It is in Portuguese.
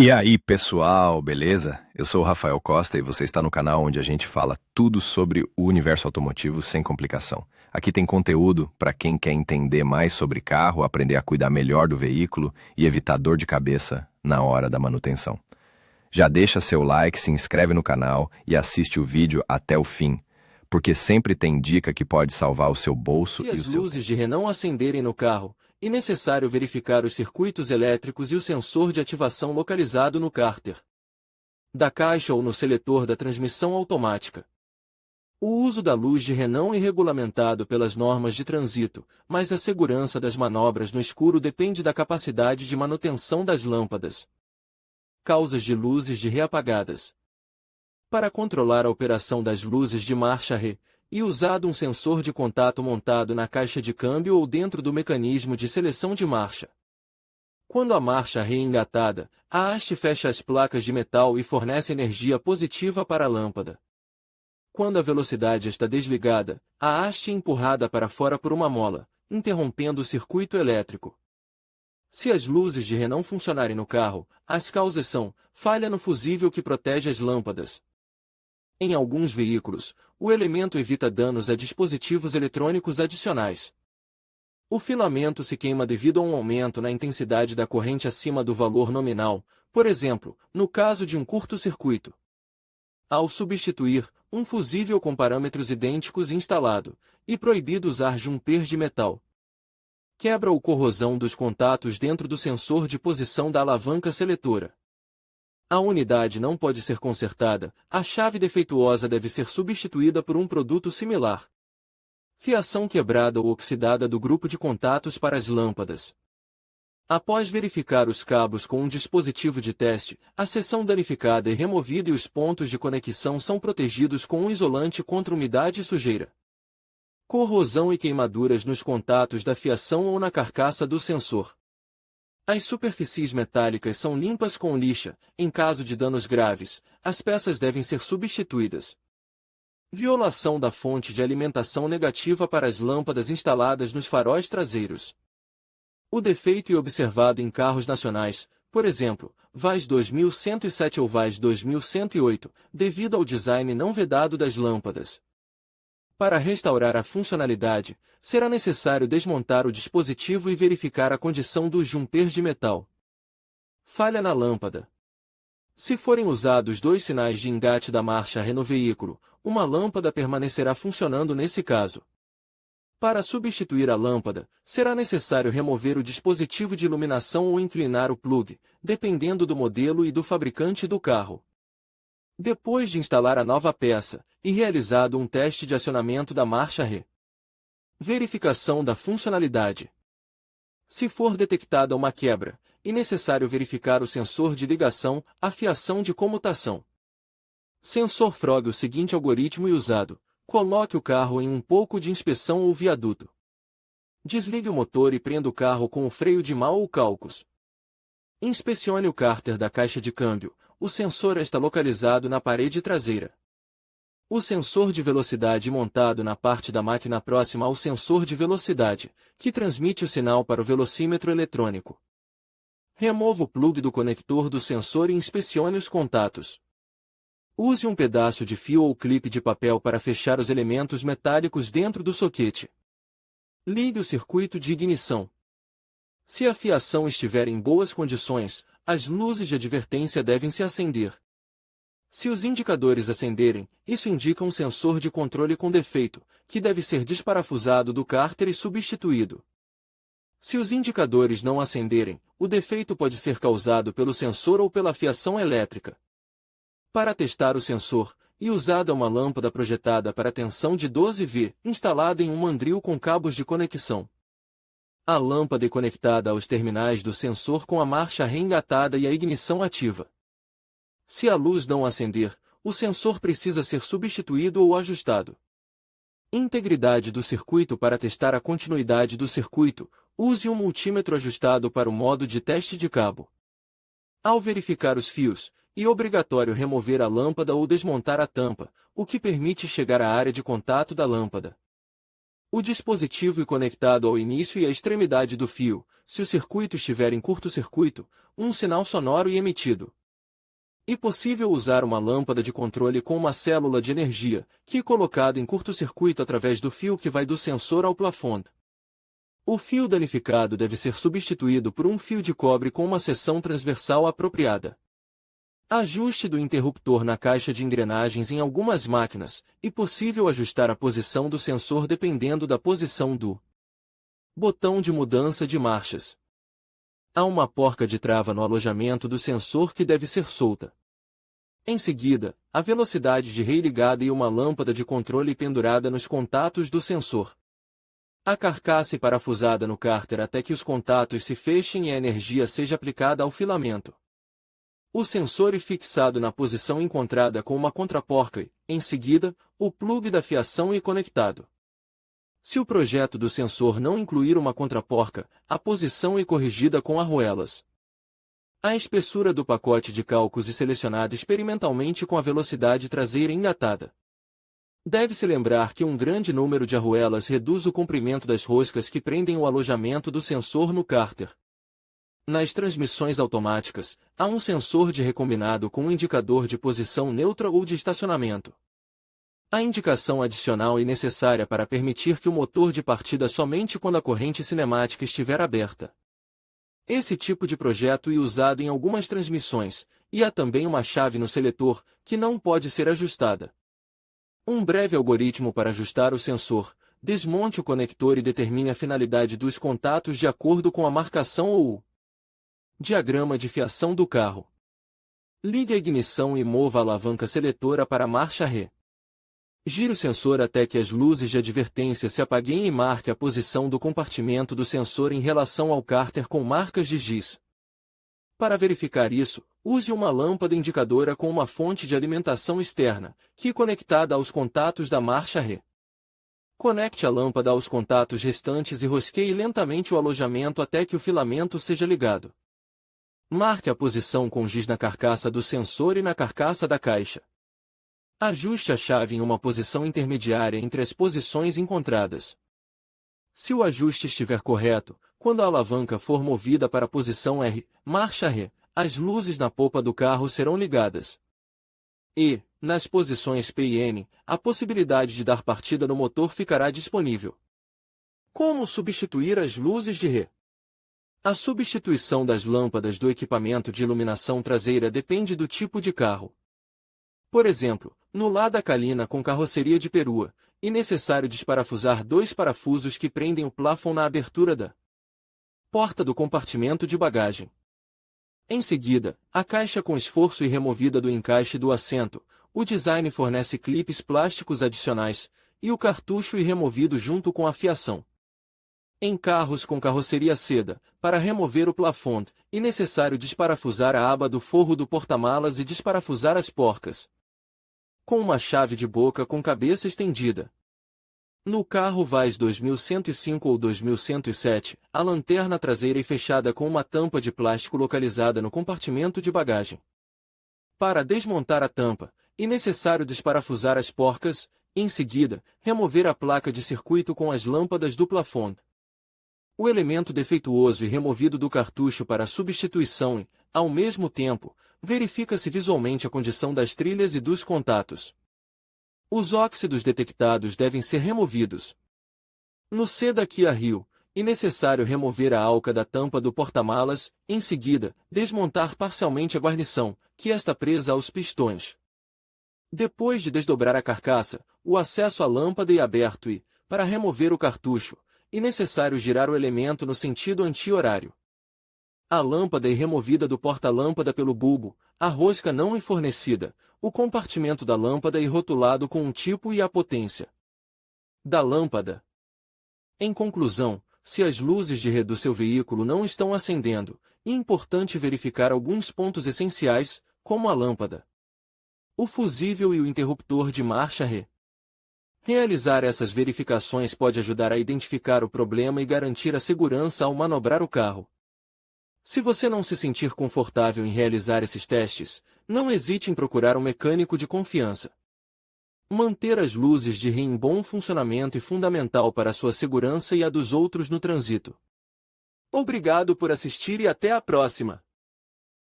E aí, pessoal, beleza? Eu sou o Rafael Costa e você está no canal onde a gente fala tudo sobre o universo automotivo sem complicação. Aqui tem conteúdo para quem quer entender mais sobre carro, aprender a cuidar melhor do veículo e evitar dor de cabeça na hora da manutenção. Já deixa seu like, se inscreve no canal e assiste o vídeo até o fim, porque sempre tem dica que pode salvar o seu bolso Se e o as seu luzes tempo. de ré não acenderem no carro, é necessário verificar os circuitos elétricos e o sensor de ativação localizado no cárter da caixa ou no seletor da transmissão automática. O uso da luz de ré não é regulamentado pelas normas de trânsito, mas a segurança das manobras no escuro depende da capacidade de manutenção das lâmpadas. Causas de luzes de ré apagadas. Para controlar a operação das luzes de marcha ré, e usado um sensor de contato montado na caixa de câmbio ou dentro do mecanismo de seleção de marcha. Quando a marcha ré é engatada, a haste fecha as placas de metal e fornece energia positiva para a lâmpada. Quando a velocidade está desligada, a haste é empurrada para fora por uma mola, interrompendo o circuito elétrico. Se as luzes de ré não funcionarem no carro, as causas são falha no fusível que protege as lâmpadas. Em alguns veículos, o elemento evita danos a dispositivos eletrônicos adicionais. O filamento se queima devido a um aumento na intensidade da corrente acima do valor nominal, por exemplo, no caso de um curto-circuito. Ao substituir um fusível com parâmetros idênticos instalado, e proibido usar jumper de metal. Quebra ou corrosão dos contatos dentro do sensor de posição da alavanca seletora. A unidade não pode ser consertada, a chave defeituosa deve ser substituída por um produto similar. Fiação quebrada ou oxidada do grupo de contatos para as lâmpadas. Após verificar os cabos com um dispositivo de teste, a seção danificada é removida e os pontos de conexão são protegidos com um isolante contra umidade e sujeira. Corrosão e queimaduras nos contatos da fiação ou na carcaça do sensor. As superfícies metálicas são limpas com lixa. Em caso de danos graves, as peças devem ser substituídas. Violação da fonte de alimentação negativa para as lâmpadas instaladas nos faróis traseiros. O defeito é observado em carros nacionais, por exemplo, VAZ 2107 ou VAZ 2108, devido ao design não vedado das lâmpadas. Para restaurar a funcionalidade, será necessário desmontar o dispositivo e verificar a condição dos jumpers de metal. Falha na lâmpada. Se forem usados dois sinais de engate da marcha ré no veículo, uma lâmpada permanecerá funcionando nesse caso. Para substituir a lâmpada, será necessário remover o dispositivo de iluminação ou inclinar o plug, dependendo do modelo e do fabricante do carro. Depois de instalar a nova peça, e realizado um teste de acionamento da marcha ré. Verificação da funcionalidade. Se for detectada uma quebra, é necessário verificar o sensor de ligação, a fiação de comutação. Sensor Frog. O seguinte algoritmo é usado. Coloque o carro em um pouco de inspeção ou viaduto. Desligue o motor e prenda o carro com o freio de mão ou calcos. Inspecione o cárter da caixa de câmbio. O sensor está localizado na parede traseira. O sensor de velocidade montado na parte da máquina próxima ao sensor de velocidade, que transmite o sinal para o velocímetro eletrônico. Remova o plug do conector do sensor e inspecione os contatos. Use um pedaço de fio ou clipe de papel para fechar os elementos metálicos dentro do soquete. Ligue o circuito de ignição. Se a fiação estiver em boas condições, as luzes de advertência devem se acender. Se os indicadores acenderem, isso indica um sensor de controle com defeito, que deve ser desparafusado do cárter e substituído. Se os indicadores não acenderem, o defeito pode ser causado pelo sensor ou pela fiação elétrica. Para testar o sensor, é usada uma lâmpada projetada para tensão de 12 V, instalada em um mandril com cabos de conexão. A lâmpada é conectada aos terminais do sensor com a marcha ré engatada e a ignição ativa. Se a luz não acender, o sensor precisa ser substituído ou ajustado. Integridade do circuito. Para testar a continuidade do circuito, use um multímetro ajustado para o modo de teste de cabo. Ao verificar os fios, é obrigatório remover a lâmpada ou desmontar a tampa, o que permite chegar à área de contato da lâmpada. O dispositivo é conectado ao início e à extremidade do fio. Se o circuito estiver em curto-circuito, um sinal sonoro é emitido. É possível usar uma lâmpada de controle com uma célula de energia, que é colocada em curto-circuito através do fio que vai do sensor ao plafond. O fio danificado deve ser substituído por um fio de cobre com uma seção transversal apropriada. Ajuste do interruptor na caixa de engrenagens em algumas máquinas. É possível ajustar a posição do sensor dependendo da posição do botão de mudança de marchas. Há uma porca de trava no alojamento do sensor que deve ser solta. Em seguida, a velocidade de rei ligada e uma lâmpada de controle pendurada nos contatos do sensor. A carcaça é parafusada no cárter até que os contatos se fechem e a energia seja aplicada ao filamento. O sensor é fixado na posição encontrada com uma contraporca e, em seguida, o plugue da fiação é conectado. Se o projeto do sensor não incluir uma contraporca, a posição é corrigida com arruelas. A espessura do pacote de cálculos é selecionada experimentalmente com a velocidade traseira engatada. Deve-se lembrar que um grande número de arruelas reduz o comprimento das roscas que prendem o alojamento do sensor no cárter. Nas transmissões automáticas, há um sensor de recombinado com um indicador de posição neutra ou de estacionamento. A indicação adicional é necessária para permitir que o motor de partida somente quando a corrente cinemática estiver aberta. Esse tipo de projeto é usado em algumas transmissões, e há também uma chave no seletor, que não pode ser ajustada. Um breve algoritmo para ajustar o sensor. Desmonte o conector e determine a finalidade dos contatos de acordo com a marcação ou o diagrama de fiação do carro. Ligue a ignição e mova a alavanca seletora para a marcha ré. Gire o sensor até que as luzes de advertência se apaguem e marque a posição do compartimento do sensor em relação ao cárter com marcas de giz. Para verificar isso, use uma lâmpada indicadora com uma fonte de alimentação externa, que é conectada aos contatos da marcha ré. Conecte a lâmpada aos contatos restantes e rosqueie lentamente o alojamento até que o filamento seja ligado. Marque a posição com giz na carcaça do sensor e na carcaça da caixa. Ajuste a chave em uma posição intermediária entre as posições encontradas. Se o ajuste estiver correto, quando a alavanca for movida para a posição R, marcha ré, as luzes na polpa do carro serão ligadas. E, nas posições P e N, a possibilidade de dar partida no motor ficará disponível. Como substituir as luzes de ré? A substituição das lâmpadas do equipamento de iluminação traseira depende do tipo de carro. Por exemplo, no Lada Calina com carroceria de perua, é necessário desparafusar dois parafusos que prendem o plafond na abertura da porta do compartimento de bagagem. Em seguida, a caixa com esforço é removida do encaixe do assento, o design fornece clipes plásticos adicionais, e o cartucho é removido junto com a fiação. Em carros com carroceria seda, para remover o plafond, é necessário desparafusar a aba do forro do porta-malas e desparafusar as porcas com uma chave de boca com cabeça estendida. No carro Vaz 2105 ou 2107, a lanterna traseira é fechada com uma tampa de plástico localizada no compartimento de bagagem. Para desmontar a tampa, é necessário desparafusar as porcas, e, em seguida, remover a placa de circuito com as lâmpadas do plafond. O elemento defeituoso é removido do cartucho para substituição e, ao mesmo tempo, verifica-se visualmente a condição das trilhas e dos contatos. Os óxidos detectados devem ser removidos. No Seda Kia Rio, é necessário remover a alca da tampa do porta-malas, em seguida, desmontar parcialmente a guarnição, que está presa aos pistões. Depois de desdobrar a carcaça, o acesso à lâmpada é aberto e, para remover o cartucho, é necessário girar o elemento no sentido anti-horário. A lâmpada é removida do porta-lâmpada pelo bulbo, a rosca não é fornecida, o compartimento da lâmpada é rotulado com um tipo e a potência da lâmpada. Em conclusão, se as luzes de ré do seu veículo não estão acendendo, é importante verificar alguns pontos essenciais, como a lâmpada, o fusível e o interruptor de marcha ré. Realizar essas verificações pode ajudar a identificar o problema e garantir a segurança ao manobrar o carro. Se você não se sentir confortável em realizar esses testes, não hesite em procurar um mecânico de confiança. Manter as luzes de ré em bom funcionamento é fundamental para a sua segurança e a dos outros no trânsito. Obrigado por assistir e até a próxima!